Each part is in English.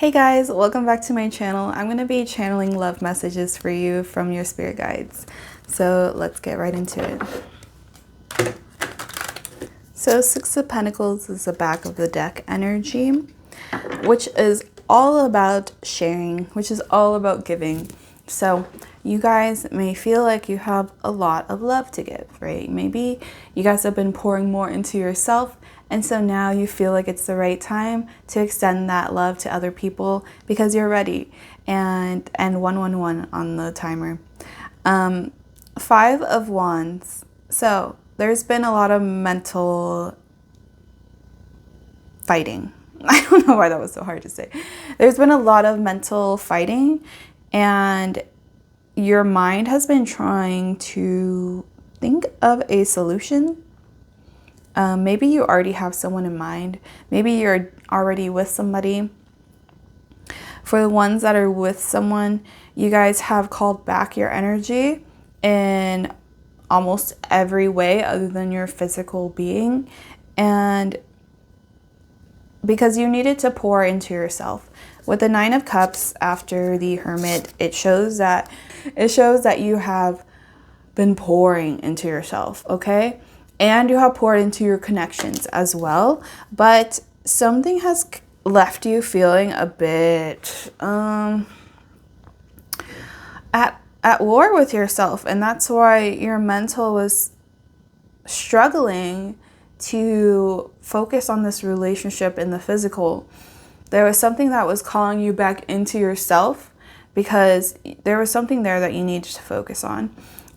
Hey guys, welcome back to my channel. I'm going to be channeling love messages for you from your spirit guides. So let's get right into it. So Six of Pentacles is the back of the deck energy, which is all about sharing, which is all about giving. So you guys may feel like you have a lot of love to give, right? Maybe you guys have been pouring more into yourself, and so now you feel like it's the right time to extend that love to other people because you're ready. And 111 on the timer. Five of Wands. So there's been a lot of mental fighting. I don't know why that was so hard to say. There's been a lot of mental fighting, and your mind has been trying to think of a solution. Maybe you already have someone in mind. Maybe you're already with somebody. For the ones that are with someone, you guys have called back your energy in almost every way other than your physical being. And because you needed to pour into yourself. With the Nine of Cups after the Hermit, it shows that you have been pouring into yourself, okay? And you have poured into your connections as well, but something has left you feeling a bit at war with yourself, and that's why your mental was struggling to focus on this relationship in the physical. There was something that was calling you back into yourself because there was something there that you needed to focus on.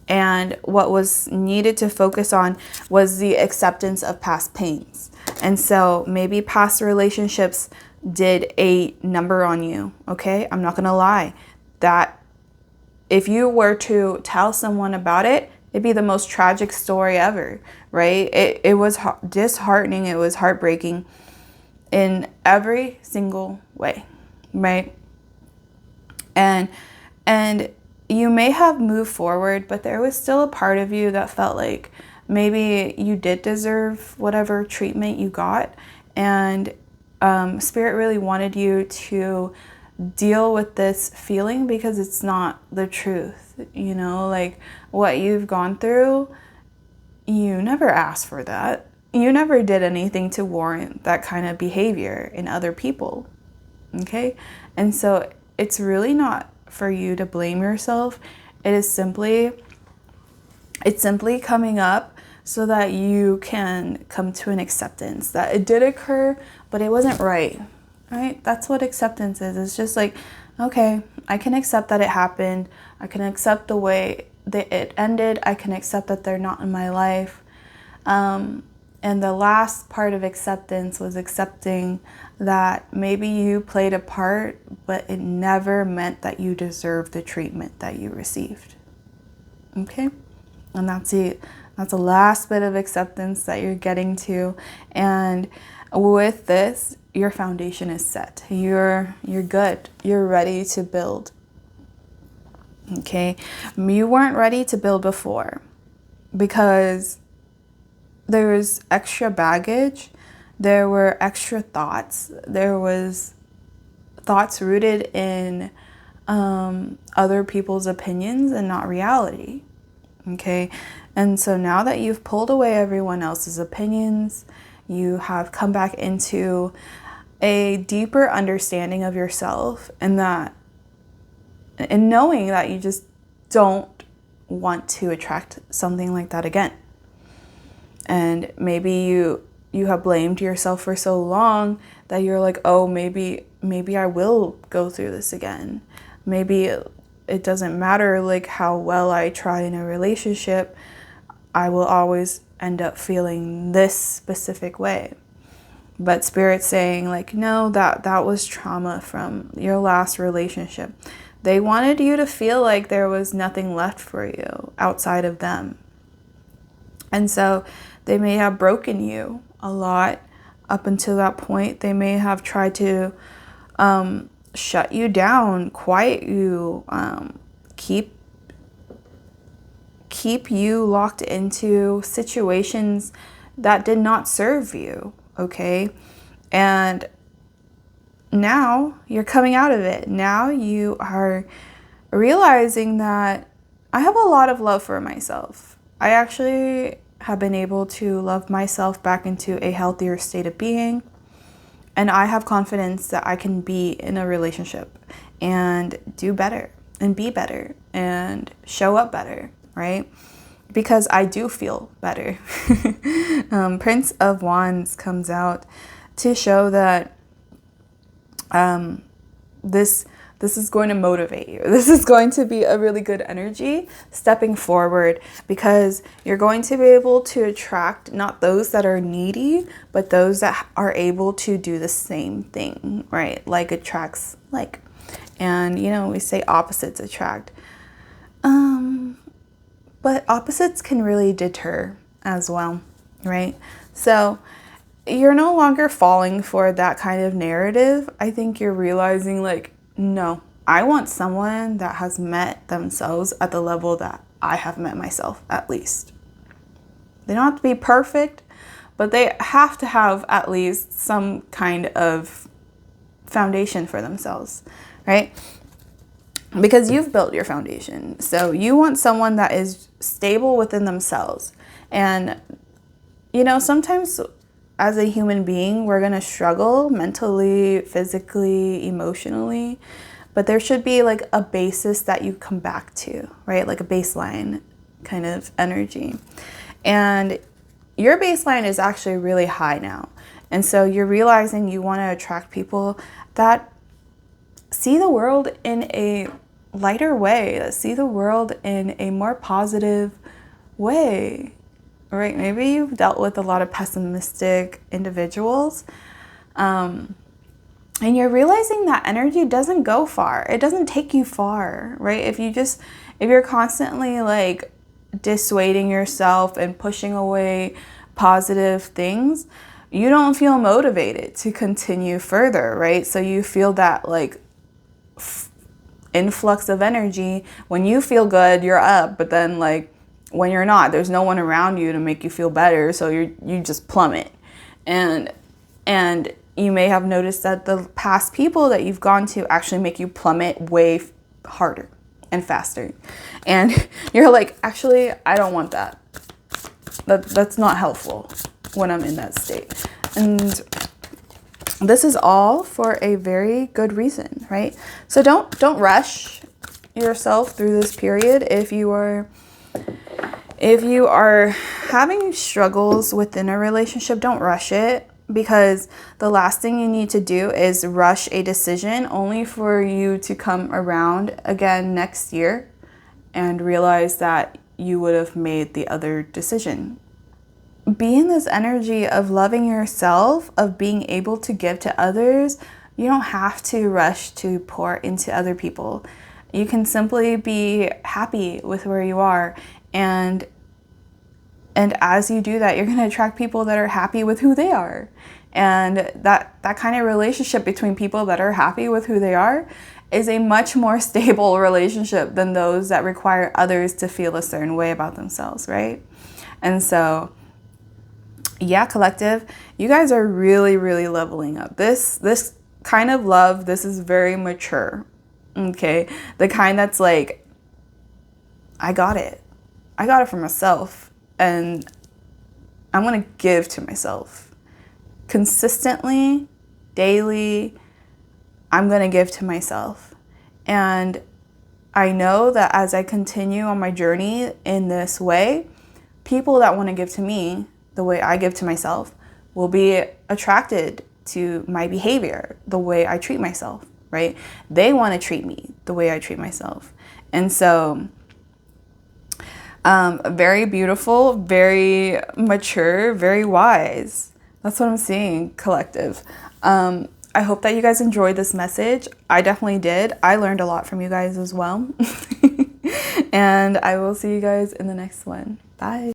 And what was needed to focus on was the acceptance of past pains. And so maybe past relationships did a number on you, okay? I'm not gonna lie. That if you were to tell someone about it, it'd be the most tragic story ever, right? It was disheartening. It was heartbreaking in every single way, right? And you may have moved forward, but there was still a part of you that felt like maybe you did deserve whatever treatment you got. And Spirit really wanted you to deal with this feeling because it's not the truth. You know, like what you've gone through, you never asked for that. You never did anything to warrant that kind of behavior in other people, okay? And so it's really not for you to blame yourself. It's simply coming up so that you can come to an acceptance that it did occur, but it wasn't right? That's what acceptance is. It's just like, okay, I can accept that it happened. I can accept the way that it ended. I can accept that they're not in my life. And the last part of acceptance was accepting that maybe you played a part, but it never meant that you deserved the treatment that you received. Okay? And that's the last bit of acceptance that you're getting to. And with this, your foundation is set. You're good. You're ready to build. Okay? You weren't ready to build before because there was extra baggage, there were extra thoughts, there was thoughts rooted in other people's opinions and not reality, okay? And so now that you've pulled away everyone else's opinions, you have come back into a deeper understanding of yourself, and knowing that you just don't want to attract something like that again. And maybe you have blamed yourself for so long that you're like, oh, maybe I will go through this again. Maybe it doesn't matter like how well I try in a relationship, I will always end up feeling this specific way. But Spirit's saying like, no, that was trauma from your last relationship. They wanted you to feel like there was nothing left for you outside of them. And so they may have broken you a lot up until that point. They may have tried to shut you down, quiet you, keep you locked into situations that did not serve you, okay? And now you're coming out of it. Now you are realizing that I have a lot of love for myself. I actually have been able to love myself back into a healthier state of being. And I have confidence that I can be in a relationship and do better and be better and show up better, right? Because I do feel better. Prince of Wands comes out to show that this is going to motivate you. This is going to be a really good energy stepping forward, because you're going to be able to attract not those that are needy, but those that are able to do the same thing, right? Like attracts like. And, you know, we say opposites attract. But opposites can really deter as well, right? So you're no longer falling for that kind of narrative. I think you're realizing like, no, I want someone that has met themselves at the level that I have met myself, at least. They don't have to be perfect, but they have to have at least some kind of foundation for themselves, right? Because you've built your foundation. So you want someone that is stable within themselves. And, you know, sometimes as a human being, we're going to struggle mentally, physically, emotionally. But there should be like a basis that you come back to, right? Like a baseline kind of energy. And your baseline is actually really high now. And so you're realizing you want to attract people that see the world in a lighter way, that see the world in a more positive way, right? Maybe you've dealt with a lot of pessimistic individuals, and you're realizing that energy doesn't go far. It doesn't take you far, right? If you're constantly like dissuading yourself and pushing away positive things, you don't feel motivated to continue further, right? So you feel that like influx of energy. When you feel good, you're up, but then like when you're not, there's no one around you to make you feel better, so you just plummet. And you may have noticed that the past people that you've gone to actually make you plummet way harder and faster. And you're like, actually, I don't want that. That's not helpful when I'm in that state. And this is all for a very good reason, right? So don't rush yourself through this period. If you are having struggles within a relationship, don't rush it, because the last thing you need to do is rush a decision only for you to come around again next year and realize that you would have made the other decision. Be in this energy of loving yourself, of being able to give to others. You don't have to rush to pour into other people. You can simply be happy with where you are. And as you do that, you're going to attract people that are happy with who they are. And that kind of relationship between people that are happy with who they are is a much more stable relationship than those that require others to feel a certain way about themselves, right? And so, yeah, collective, you guys are really, really leveling up. This kind of love, this is very mature, okay? The kind that's like, I got it. I got it for myself, and I'm going to give to myself. Consistently, daily, I'm going to give to myself. And I know that as I continue on my journey in this way, people that want to give to me the way I give to myself will be attracted to my behavior, the way I treat myself, right? They want to treat me the way I treat myself. And so, very beautiful, very mature, very wise. That's what I'm seeing, collective. I hope that you guys enjoyed this message. I definitely did. I learned a lot from you guys as well. And I will see you guys in the next one. Bye.